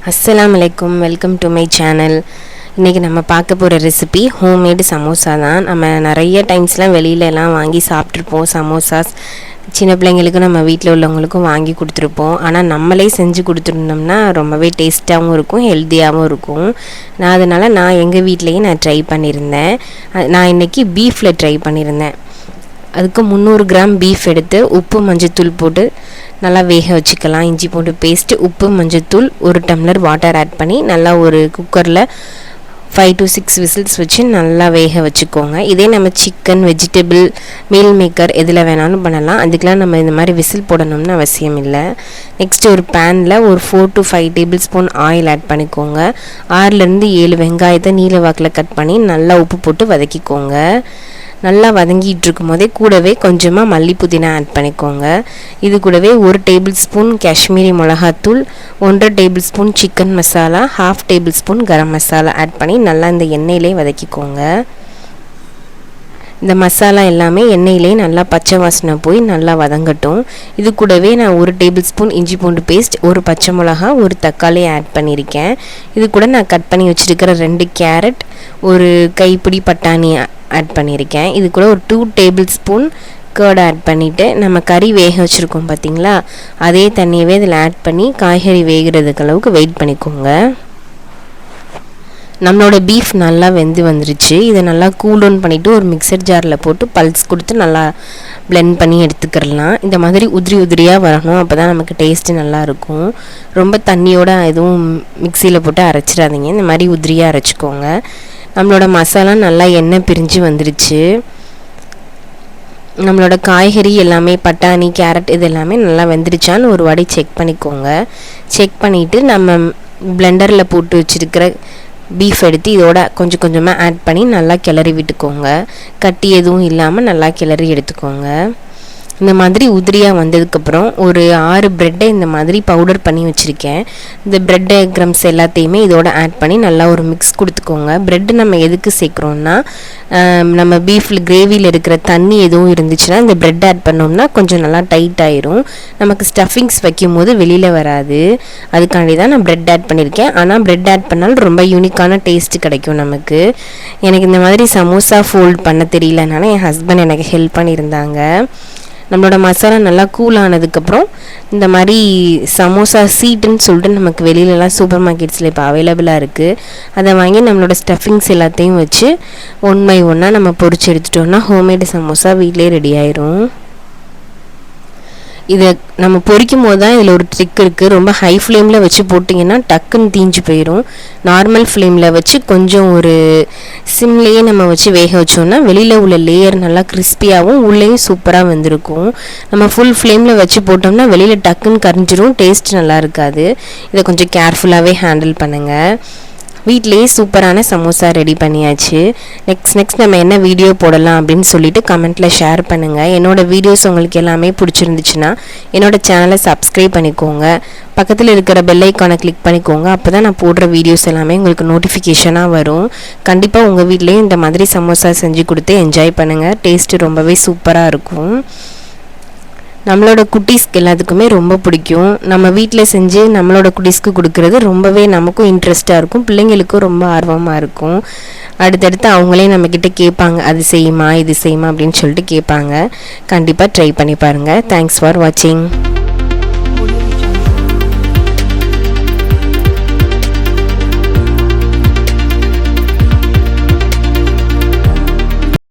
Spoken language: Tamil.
अस्सलामुअलैकुम वेलकम टू மை சேனல். இன்றைக்கி நம்ம பார்க்க போகிற ரெசிபி ஹோம்மேடு சமோசா தான். நம்ம நிறைய டைம்ஸ்லாம் வெளியிலலாம் வாங்கி சாப்பிட்ருப்போம். சமோசாஸ் சின்ன பிள்ளைங்களுக்கும் நம்ம வீட்டில் உள்ளவங்களுக்கும் வாங்கி கொடுத்துருப்போம். ஆனால் நம்மளே செஞ்சு கொடுத்துருந்தோம்னா ரொம்பவே டேஸ்ட்டாகவும் இருக்கும், ஹெல்த்தியாகவும் இருக்கும். அதனால் எங்கள் வீட்லேயே நான் ட்ரை பண்ணியிருந்தேன். நான் இன்றைக்கி பீஃபில் ட்ரை பண்ணியிருந்தேன். அதுக்கு 300 கிராம் பீஃப் எடுத்து உப்பு மஞ்சத்தூள் போட்டு நல்லா வேக வச்சுக்கலாம். இஞ்சி பூண்டு பேஸ்ட்டு, உப்பு, மஞ்சத்தூள், 1 டம்ளர் வாட்டர் ஆட் பண்ணி நல்லா ஒரு குக்கரில் 5 to 6 விசில்ஸ் வச்சு நல்லா வேக வச்சுக்கோங்க. இதே நம்ம சிக்கன், வெஜிடபிள், மீல் மேக்கர் எதில் வேணாலும் பண்ணலாம். அதுக்கெலாம் நம்ம இந்த மாதிரி விசில் போடணும்னு அவசியம் இல்லை. நெக்ஸ்ட்டு ஒரு பேனில் ஒரு 4 to 5 tablespoon oil add பண்ணிக்கோங்க. 6லேருந்து 7 வெங்காயத்தை நீல வாக்கில் கட் பண்ணி நல்லா உப்பு போட்டு வதக்கிக்கோங்க. நல்லா வதங்கிட்டு இருக்கும் போதே கூடவே கொஞ்சமாக மல்லி புதினா ஆட் பண்ணிக்கோங்க. இது கூடவே 1 டேபிள் ஸ்பூன் காஷ்மீரி மிளகாத்தூள், 1.5 table spoon chicken masala, 1/2 table spoon garam masala add பண்ணி நல்லா இந்த எண்ணெயிலே வதக்கிக்கோங்க. இந்த மசாலா எல்லாமே எண்ணெயிலே நல்லா பச்சை வாசனை போய் நல்லா வதங்கட்டும். இது கூடவே நான் 1 டேபிள் ஸ்பூன் இஞ்சி பூண்டு பேஸ்ட், 1 பச்சை மிளகா, 1 தக்காளி ஆட் பண்ணியிருக்கேன். இது கூட நான் கட் பண்ணி வச்சுருக்கிற 2 கேரட், 1 கைப்பிடி பட்டாணி ஆட் பண்ணியிருக்கேன். இது கூட ஒரு 2 டேபிள் ஸ்பூன் கர்ட் ஆட் பண்ணிவிட்டு நம்ம கறி வேக வச்சுருக்கோம் பார்த்திங்களா, அதே தண்ணியவே இதில் ஆட் பண்ணி காய்கறி வேகிறதுக்கு அளவுக்கு வெயிட் பண்ணிக்கோங்க. நம்மளோட பீஃப் நல்லா வெந்து வந்துருச்சு. இதை நல்லா கூல் டவுன் பண்ணிவிட்டு ஒரு மிக்சர் ஜாரில் போட்டு பல்ஸ் கொடுத்து நல்லா பிளெண்ட் பண்ணி எடுத்துக்கிடலாம். இந்த மாதிரி உதிரியாக வரணும், அப்போ தான் நமக்கு டேஸ்ட்டு நல்லாயிருக்கும். ரொம்ப தண்ணியோட எதுவும் மிக்சியில் போட்டு அரைச்சிடாதீங்க, இந்த மாதிரி உதிரியாக அரைச்சிக்கோங்க. நம்மளோட மசாலா நல்லா எண்ணெய் பிரிஞ்சு வந்துருச்சு. நம்மளோட காய்கறி எல்லாமே பட்டாணி, கேரட் இது எல்லாமே நல்லா வெந்துருச்சான்னு ஒரு வாட்டி செக் பண்ணிக்கோங்க. செக் பண்ணிவிட்டு நம்ம பிளெண்டரில் போட்டு வச்சுருக்கிற பீஃப் எடுத்து இதோட கொஞ்சம் கொஞ்சமாக ஆட் பண்ணி நல்லா கிளறி விட்டுக்கோங்க. கட்டி எதுவும் இல்லாமல் நல்லா கிளறி எடுத்துக்கோங்க. இந்த மாதிரி உதிரியாக வந்ததுக்கப்புறம் ஒரு 6 ப்ரெட்டை இந்த மாதிரி பவுடர் பண்ணி வச்சுருக்கேன். இந்த ப்ரெட் கிரம்ஸ் எல்லாத்தையுமே இதோட ஆட் பண்ணி நல்லா ஒரு மிக்ஸ் கொடுத்துக்கோங்க. ப்ரெட்டு நம்ம எதுக்கு சேர்க்குறோன்னா, நம்ம பீஃபில் கிரேவியில் இருக்கிற தண்ணி எதுவும் இருந்துச்சுன்னா இந்த ப்ரெட் ஆட் பண்ணோம்னா கொஞ்சம் நல்லா டைட் ஆயிரும், நமக்கு ஸ்டஃபிங்ஸ் வைக்கும் போது வெளியில் வராது. அதுக்காண்டி தான் நான் ப்ரெட் ஆட் பண்ணியிருக்கேன். ஆனால் ப்ரெட் ஆட் பண்ணாலும் ரொம்ப யூனிக்கான டேஸ்ட்டு கிடைக்கும் நமக்கு. எனக்கு இந்த மாதிரி சமோசா ஃபோல்ட் பண்ண தெரியலனால என் ஹஸ்பண்ட் எனக்கு ஹெல்ப் பண்ணியிருந்தாங்க. நம்மளோட மசாலா நல்லா கூல் ஆனதுக்கப்புறம் இந்த மாதிரி சமோசா சீட்டுன்னு சொல்லிட்டு நமக்கு வெளியிலலாம் சூப்பர் மார்க்கெட்ஸில் இப்போ அவைலபிளாக இருக்குது. அதை வாங்கி நம்மளோட ஸ்டஃபிங்ஸ் எல்லாத்தையும் வச்சு 1 by 1 நம்ம பொரிச்சு எடுத்துட்டோம்னா ஹோம்மேடு சமோசா வீட்டிலே ரெடி ஆயிரும். இதை நம்ம பொரிக்கும் போது தான் இதில் ஒரு ட்ரிக் இருக்குது. ரொம்ப ஹை ஃப்ளேமில் வச்சு போட்டிங்கன்னா டக்குன்னு தீஞ்சு போயிடும். நார்மல் ஃப்ளேமில் வச்சு கொஞ்சம் ஒரு சிம்லேயே நம்ம வச்சு வேக வச்சோம்னா வெளியில் உள்ள லேயர் நல்லா கிறிஸ்பியாகவும் உள்ளேயும் சூப்பராக வந்திருக்கும். நம்ம ஃபுல் ஃப்ளேமில் வச்சு போட்டோம்னா வெளியில் டக்குன்னு கரிஞ்சிரும், டேஸ்ட் நல்லா இருக்காது. இதை கொஞ்சம் கேர்ஃபுல்லாகவே ஹேண்டில் பண்ணுங்கள். வீட்டிலேயே சூப்பரான சமோசா ரெடி பண்ணியாச்சு. நெக்ஸ்ட் நம்ம என்ன வீடியோ போடலாம் அப்படின்னு சொல்லிட்டு கமெண்ட்டில் ஷேர் பண்ணுங்கள். என்னோடய வீடியோஸ் உங்களுக்கு எல்லாமே பிடிச்சிருந்துச்சுன்னா என்னோடய சேனலை சப்ஸ்கிரைப் பண்ணிக்கோங்க. பக்கத்தில் இருக்கிற பெல் ஐக்கானை கிளிக் பண்ணிக்கோங்க. அப்போ தான் நான் போடுற வீடியோஸ் எல்லாமே உங்களுக்கு நோட்டிஃபிகேஷனாக வரும். கண்டிப்பாக உங்கள் வீட்லேயும் இந்த மாதிரி சமோசா செஞ்சு கொடுத்து என்ஜாய் பண்ணுங்கள். டேஸ்ட்டு ரொம்பவே சூப்பராக இருக்கும். நம்மளோட குட்டீஸ்க்கு எல்லாத்துக்குமே ரொம்ப பிடிக்கும். நம்ம வீட்டில் செஞ்சு நம்மளோட குட்டீஸ்க்கு கொடுக்குறது ரொம்பவே நமக்கும் இன்ட்ரெஸ்ட்டாக இருக்கும், பிள்ளைங்களுக்கும் ரொம்ப ஆர்வமாக இருக்கும். அடுத்தடுத்து அவங்களே நம்மக்கிட்ட கேட்பாங்க, அது செய்யுமா இது செய்யுமா அப்படின்னு சொல்லிட்டு கேட்பாங்க. கண்டிப்பாக ட்ரை பண்ணி பாருங்கள். தேங்க்ஸ் ஃபார் வாட்சிங்.